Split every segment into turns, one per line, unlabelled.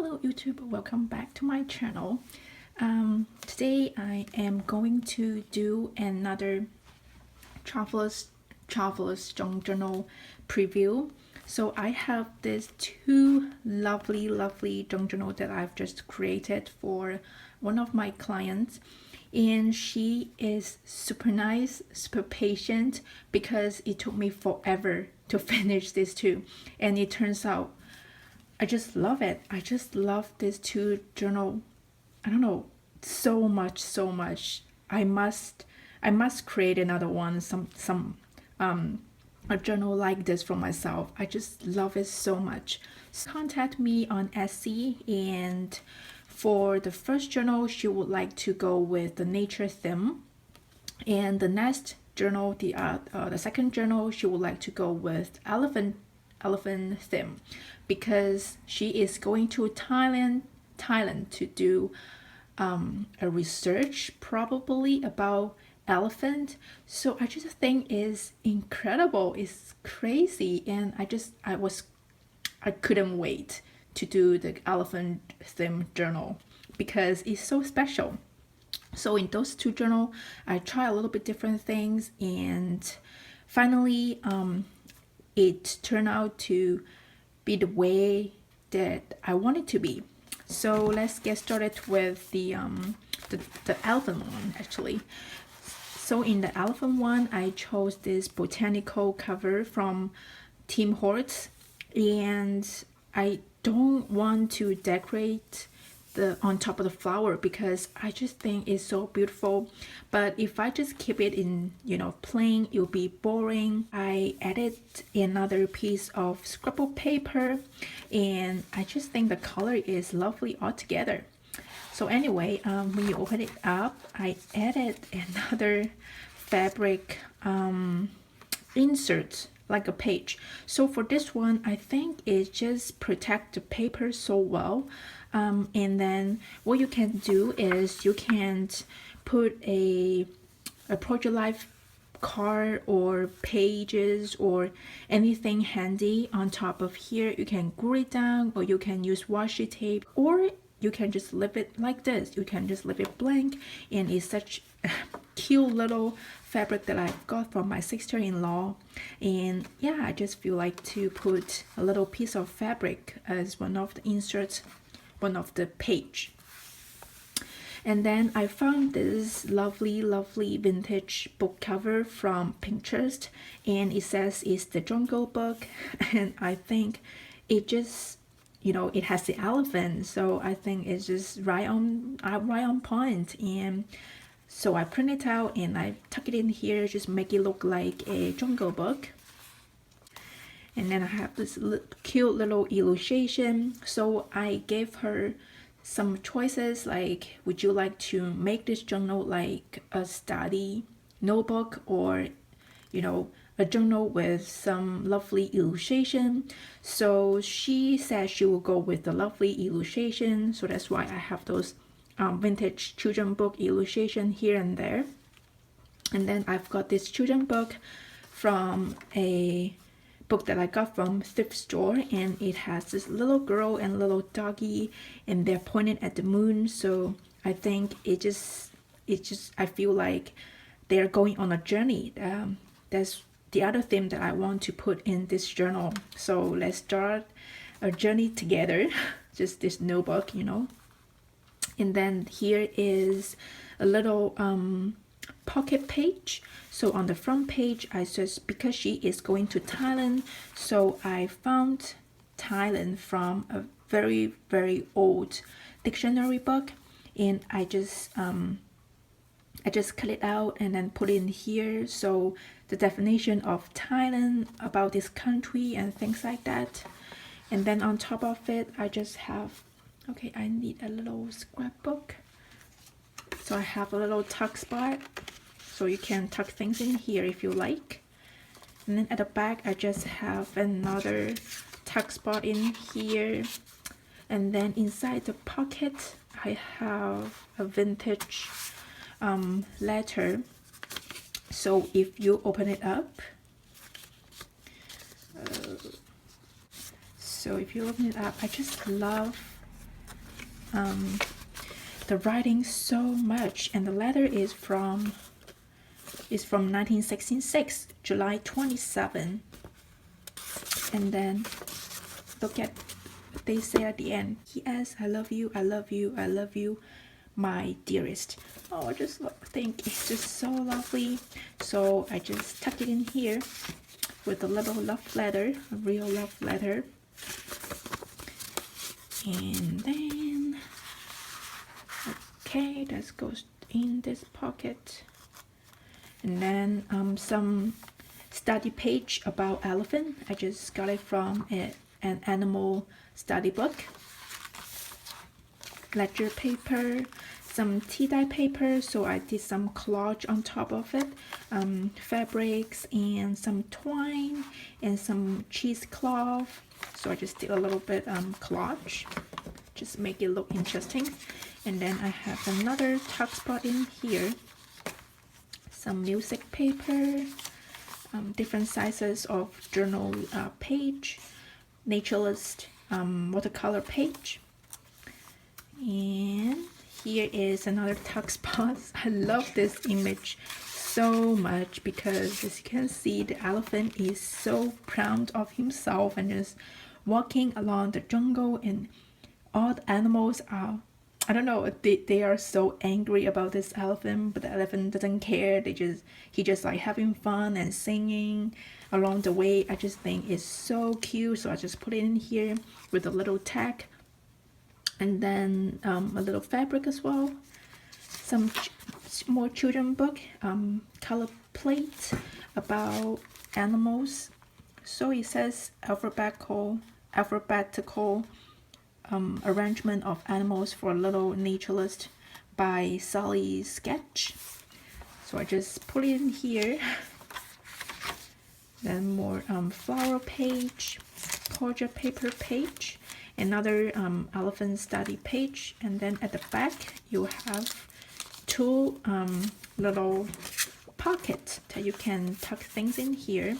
Hello YouTube, welcome back to my channel. Today I am going to do another Traveler's Junk Journal preview. So I have these two lovely junk journal that I've just created for one of my clients, and she is super nice, super patient, because it took me forever to finish these two, and it turns out I just love it. I just love this two journal. I don't know, so much. I must create another one, a journal like this for myself. I just love it so much. So contact me on Etsy, and for the first journal, she would like to go with the nature theme, and the next journal, the second journal, she would like to go with elephant theme, because she is going to Thailand to do a research probably about elephant. So I just think it's incredible, it's crazy, and I couldn't wait to do the elephant theme journal because it's so special. So in those two journals, I try a little bit different things, and finally it turned out to be the way that I want it to be. So let's get started with the elephant one actually. So in the elephant one, I chose this botanical cover from Tim Hortons, and I don't want to decorate on top of the flower because I just think it's so beautiful. But if I just keep it in, plain, it'll be boring. I added another piece of scrapbook paper, and I just think the color is lovely altogether. So anyway, when you open it up, I added another fabric insert, like a page. So for this one, I think it just protects the paper so well. And then what you can do is you can put a project life card or pages or anything handy on top of here. You can glue it down, or you can use washi tape, or you can just leave it like this. You can just leave it blank, and it's such a cute little fabric that I got from my sister-in-law. And yeah, I just feel like to put a little piece of fabric as one of the inserts, one of the page. And then I found this lovely vintage book cover from Pinterest, and it says it's the Jungle Book, and I think it just, it has the elephant, so I think it's just right on point. And so I print it out and I tuck it in here, just make it look like a Jungle Book. And then I have this cute little illustration. So I gave her some choices, like, would you like to make this journal like a study notebook, or a journal with some lovely illustration? So she said she will go with the lovely illustration, so that's why I have those vintage children book illustration here and there. And then I've got this children book from a book that I got from thrift store, and it has this little girl and little doggy, and they're pointing at the moon. So I think it just I feel like they're going on a journey. That's the other theme that I want to put in this journal. So let's start a journey together. Just this notebook, And then here is a little pocket page. So on the front page, I just, because she is going to Thailand, so I found Thailand from a very old dictionary book, and I just cut it out and then put it in here. So the definition of Thailand, about this country and things like that. And then on top of it, I just have, okay, I need a little scrapbook. So I have a little tuck spot, so you can tuck things in here if you like. And then at the back, I just have another tuck spot in here. And then inside the pocket, I have a vintage letter. So if you open it up, I just love the writing so much, and the letter is from 1966, July 27. And then look at what they say at the end. P.S. I love you, I love you, I love you, my dearest. Oh, I just think it's just so lovely. So I just tuck it in here with a little love letter, a real love letter. And then, okay, that goes in this pocket. And then some study page about elephant. I just got it from an animal study book. Ledger paper, some tea-dye paper, so I did some collage on top of it. Fabrics and some twine and some cheesecloth. So I just did a little bit collage, just make it look interesting. And then I have another tuck spot in here. Some music paper, different sizes of journal page, naturalist watercolor page. And here is another tuck spot. I love this image so much because, as you can see, the elephant is so proud of himself and just walking along the jungle, and all the animals are, I don't know, they are so angry about this elephant, but the elephant doesn't care. He just like having fun and singing along the way. I just think it's so cute, so I just put it in here with a little tag. And then a little fabric as well. Some more children book, color plate about animals. So it says alphabetical arrangement of animals for a little naturalist by Sally Sketch. So I just put it in here. Then more flower page, portrait paper page, another elephant study page, and then at the back you have two little pockets that you can tuck things in here.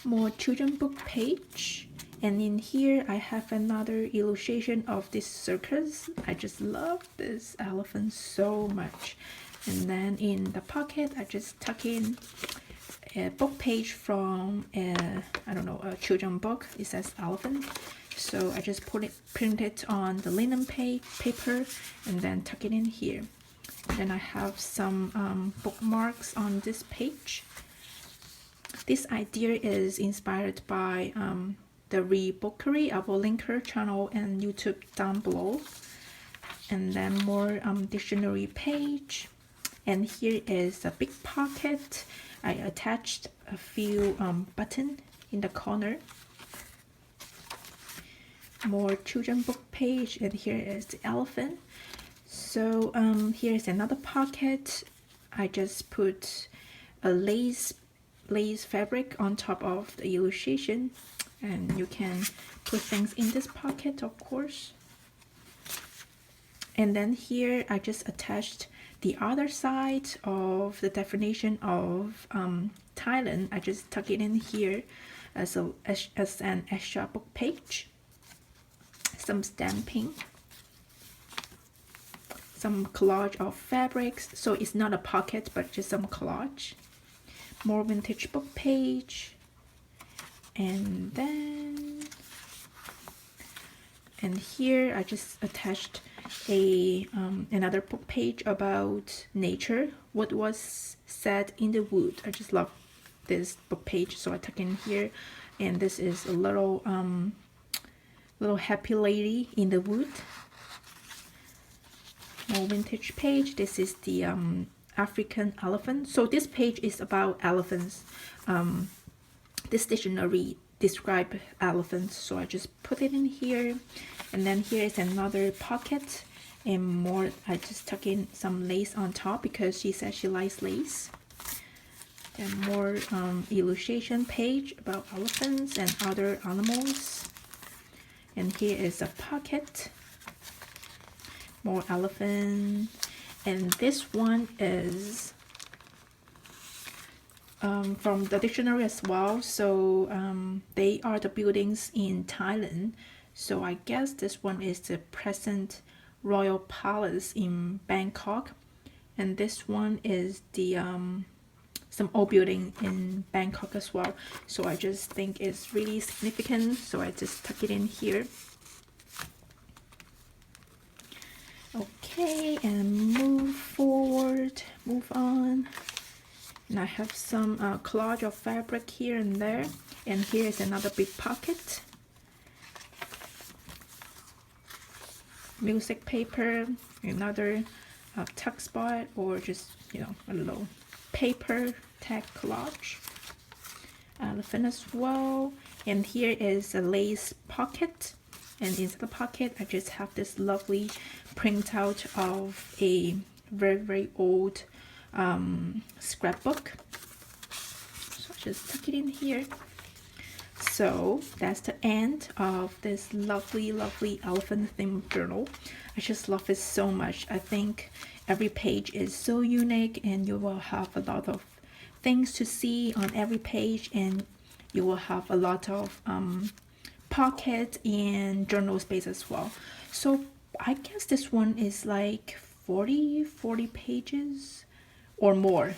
More children book page, and in here I have another illustration of this circus. I just love this elephant so much. And then in the pocket I just tuck in a book page from I don't know, a children book. It says elephant, so I just print it on the linen paper and then tuck it in here. Then I have some bookmarks on this page. This idea is inspired by TheReBookery. I will link her channel and YouTube down below. And then more dictionary page, and here is a big pocket. I attached a few buttons in the corner. More children book page, and here is the elephant. So here's another pocket. I just put a lace fabric on top of the illustration, and you can put things in this pocket, of course. And then here I just attached the other side of the definition of Thailand. I just tuck it in here as an extra book page. Some stamping, some collage of fabrics, so it's not a pocket but just some collage. More vintage book page, and then here I just attached another book page about nature, what was said in the wood. I just love this book page, so I tuck in here. And this is a little happy lady in the wood. More vintage page. This is the African elephant. So this page is about elephants. This dictionary describe elephants, so I just put it in here. And then here is another pocket, and more, I just tuck in some lace on top because she says she likes lace. Then more illustration page about elephants and other animals. And here is a pocket, more elephant. And this one is from the dictionary as well. So they are the buildings in Thailand. So I guess this one is the present Royal Palace in Bangkok, and this one is the some old building in Bangkok as well. So I just think it's really significant, so I just tuck it in here. Okay, and move forward, move on. And I have some collage of fabric here and there, and here is another big pocket. Music paper, another tuck spot, or just, you know, a little paper tag collage. Elephant as well. And here is a lace pocket, and inside the pocket I just have this lovely printout of a very old scrapbook. So I just tuck it in here. So that's the end of this lovely elephant themed journal. I just love it so much. I think every page is so unique, and you will have a lot of things to see on every page, and you will have a lot of pocket and journal space as well. So I guess this one is like 40 pages or more.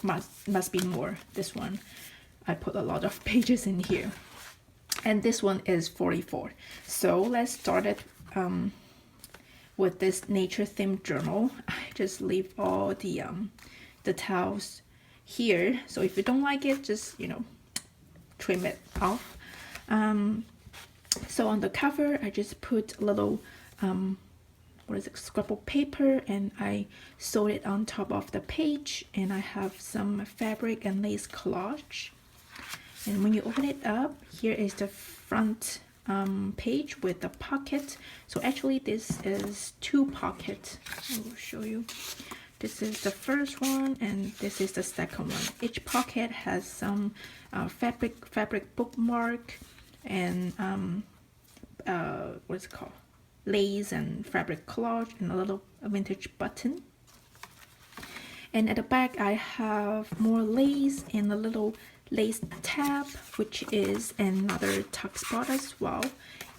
Must be more. This one I put a lot of pages in here, and this one is 44. So let's start it with this nature themed journal. I just leave all the tiles here, so if you don't like it, just, you know, trim it off. So on the cover I just put a little what is it, scrapbook paper, and I sewed it on top of the page, and I have some fabric and lace collage. And when you open it up, here is the front page with the pocket. So actually this is two pockets. I will show you. This is the first one, and this is the second one. Each pocket has some fabric bookmark and what's it called, lace and fabric collage, and a little vintage button. And at the back I have more lace and a little lace tab, which is another tuck spot as well.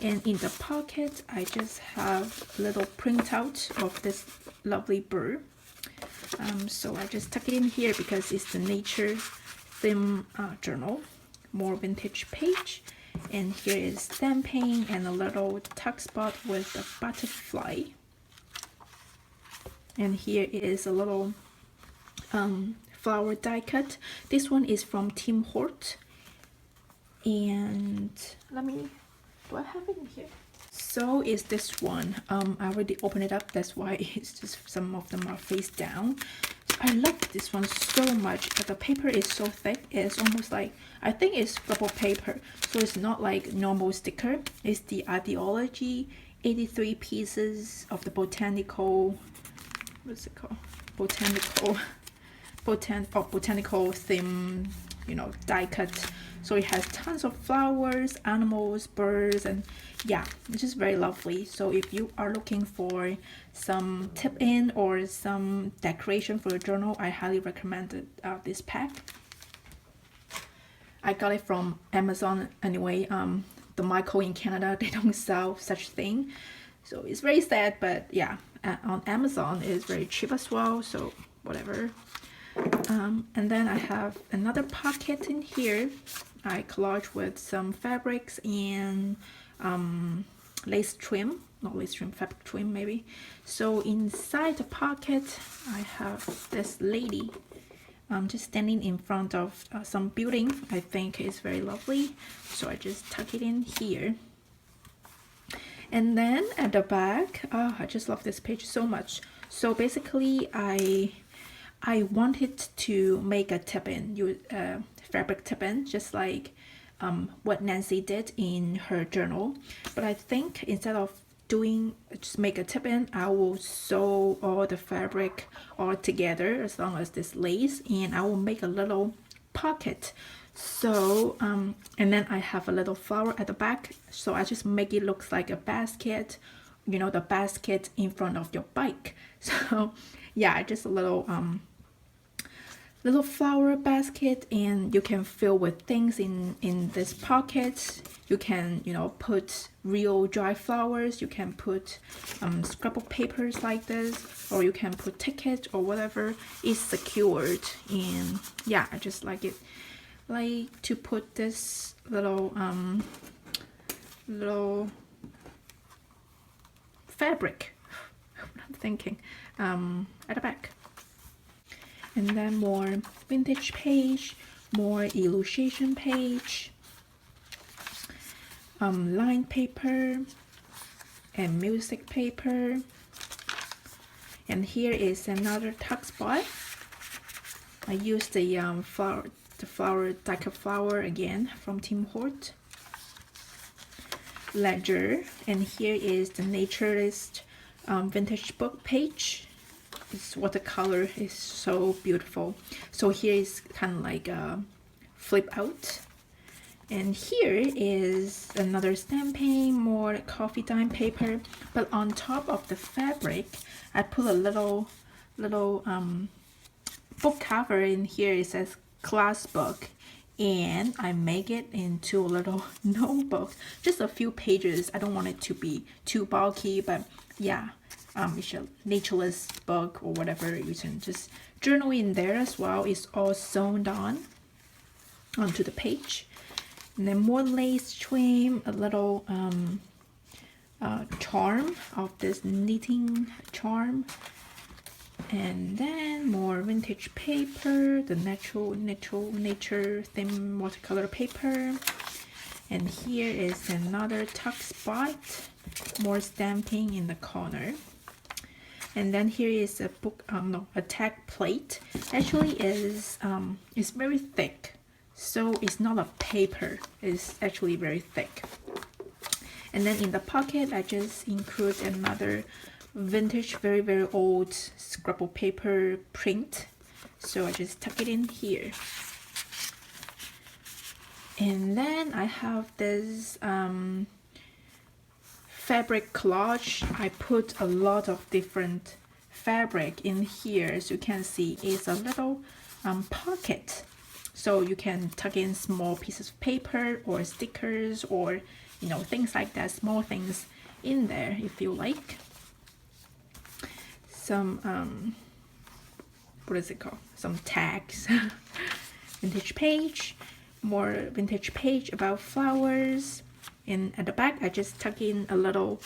And in the pocket I just have a little printout of this lovely bird. So I just tuck it in here because it's the nature theme journal. More vintage page, and here is stamping and a little tuck spot with a butterfly. And here is a little flower die cut. This one is from Tim Hort, and do I have it in here? So is this one. I already opened it up, that's why it's just some of them are face down. I love this one so much, but the paper is so thick. It's almost like, I think it's scrapbook paper, so it's not like normal sticker. It's the ideology 83 pieces of the botanical, what's it called, botanical theme, you know, die cut. So it has tons of flowers, animals, birds, and yeah, it's just very lovely. So if you are looking for some tip in or some decoration for your journal, I highly recommend this pack. I got it from Amazon anyway. The Michael in Canada, they don't sell such thing, so it's very sad, but yeah, on Amazon it's very cheap as well, so whatever. And then I have another pocket in here. I collage with some fabrics and lace trim, not lace trim, fabric trim maybe. So inside the pocket I have this lady just standing in front of some building. I think it's very lovely, so I just tuck it in here. And then at the back, I just love this page so much. So basically I wanted to make a tip-in, fabric tip-in, just like what Nancy did in her journal. But I think instead of doing just make a tip-in, I will sew all the fabric all together as long as this lace, and I will make a little pocket. So and then I have a little flower at the back, so I just make it look like a basket, you know, the basket in front of your bike. So yeah, just a little little flower basket, and you can fill with things in this pocket. You can, you know, put real dry flowers, you can put scrapbook papers like this, or you can put tickets or whatever is secured. And yeah, I just like it, like to put this little little fabric I'm thinking at the back. And then more vintage page, more illustration page, line paper and music paper. And here is another tuck spot. I used the flower deca flower again from Tim Hort. Ledger, and here is the naturalist vintage book page. It's watercolor, is so beautiful. So here is kind of like a flip out. And here is another stamping, more coffee dime paper, but on top of the fabric I put a little book cover in here. It says class book, and I make it into a little notebook, just a few pages. I don't want it to be too bulky, but yeah, it's a naturalist book or whatever. You can just journal in there as well. It's all sewn on onto the page. And then more lace trim, a little charm of this knitting charm, and then more vintage paper, the nature thin watercolor paper. And here is another tuck spot, more stamping in the corner. And then here is a book, a tag plate. Actually is it's very thick, so it's not a paper, it's actually very thick. And then in the pocket I just include another vintage, very old scrapbook paper print, so I just tuck it in here. And then I have this fabric collage. I put a lot of different fabric in here. As you can see, it's a little pocket, so you can tuck in small pieces of paper or stickers or, you know, things like that, small things in there if you like. Some what is it called, some tags. Vintage page, more vintage page about flowers. And at the back I just tuck in a little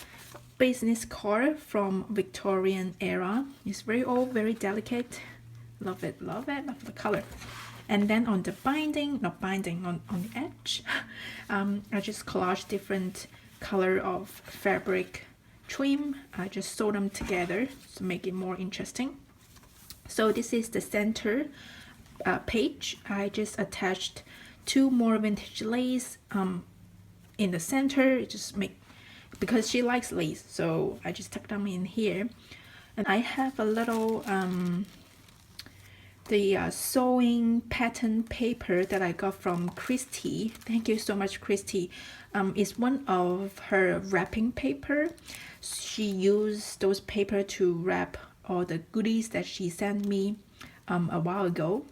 business card from Victorian era. It's very old, very delicate. Love it, love the color. And then on the binding, not binding, on the edge, I just collage different color of fabric trim. I just sew them together to make it more interesting. So this is the center page. I just attached two more vintage lace in the center. Just make, because she likes lace, so I just tuck them in here. And I have a little the sewing pattern paper that I got from Christy. Thank you so much, Christy. It's one of her wrapping paper. She used those paper to wrap all the goodies that she sent me a while ago.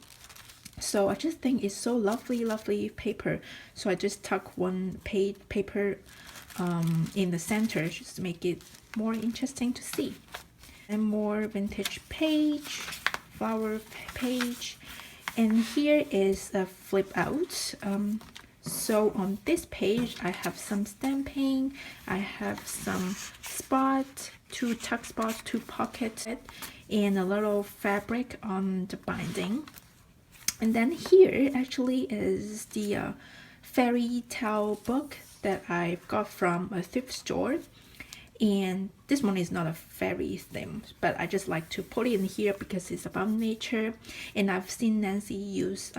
So I just think it's so lovely paper. So I just tuck one paper in the center just to make it more interesting to see. And more vintage page, flower page, and here is a flip out. So on this page I have some stamping, I have some spot, two tuck spots, two pockets, and a little fabric on the binding. And then here actually is the fairy tale book that I got from a thrift store. And this one is not a fairy theme, but I just like to put it in here because it's about nature. And I've seen Nancy use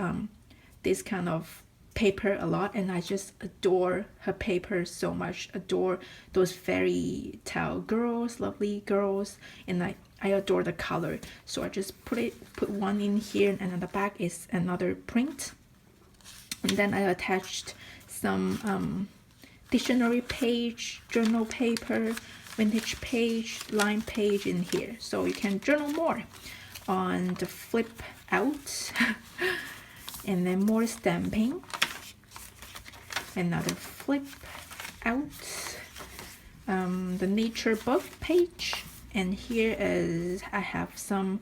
this kind of paper a lot, and I just adore her paper so much. Adore those fairy tale girls, lovely girls, and I adore the color. So I just put one in here, and on the back is another print. And then I attached some dictionary page, journal paper, vintage page, line page in here, so you can journal more on the flip out. And then more stamping. Another flip out. The nature book page. And here is, I have some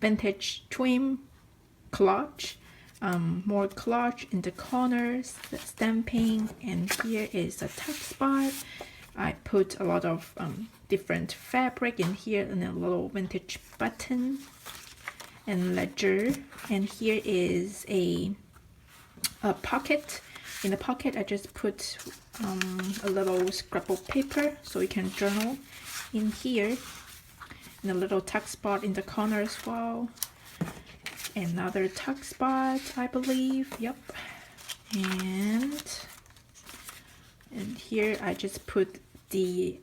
vintage trim collage. More collage in the corners, the stamping, and here is a tuck spot. I put a lot of different fabric in here, and a little vintage button and ledger. And here is a pocket. In the pocket, I just put a little scrapbook paper so you can journal in here. And a little tuck spot in the corner as well. Another tuck spot, I believe. Yep. And here I just put a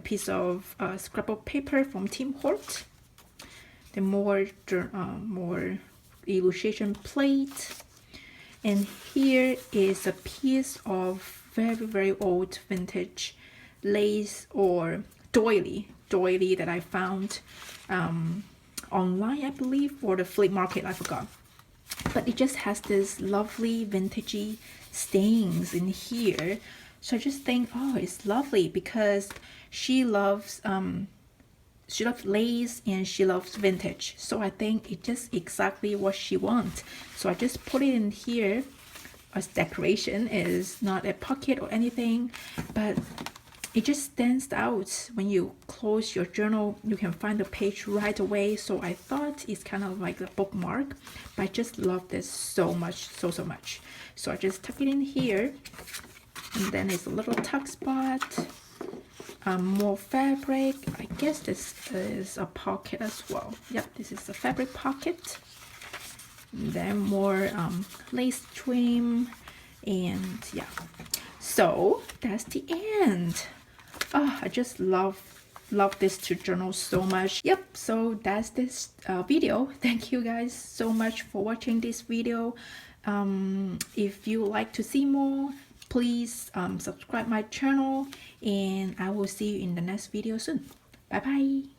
piece of scrapbook paper from Tim Hort. The more illustration plate. And here is a piece of very old vintage lace or doily that I found online, I believe, or the flea market, I forgot. But it just has this lovely vintagey stains in here. So I just think, oh, it's lovely because she loves lace and she loves vintage. So I think it's just exactly what she wants. So I just put it in here as decoration. It is not a pocket or anything, but it just stands out. When you close your journal, you can find the page right away. So I thought it's kind of like a bookmark, but I just love this so much, so much. So I just tuck it in here, and then it's a little tuck spot. More fabric. I guess this is a pocket as well. Yep, this is a fabric pocket. And then more lace trim, and yeah. So that's the end. Oh, I just love this to journal so much. Yep, so that's this video. Thank you guys so much for watching this video. If you like to see more, please subscribe my channel, and I will see you in the next video soon. Bye bye.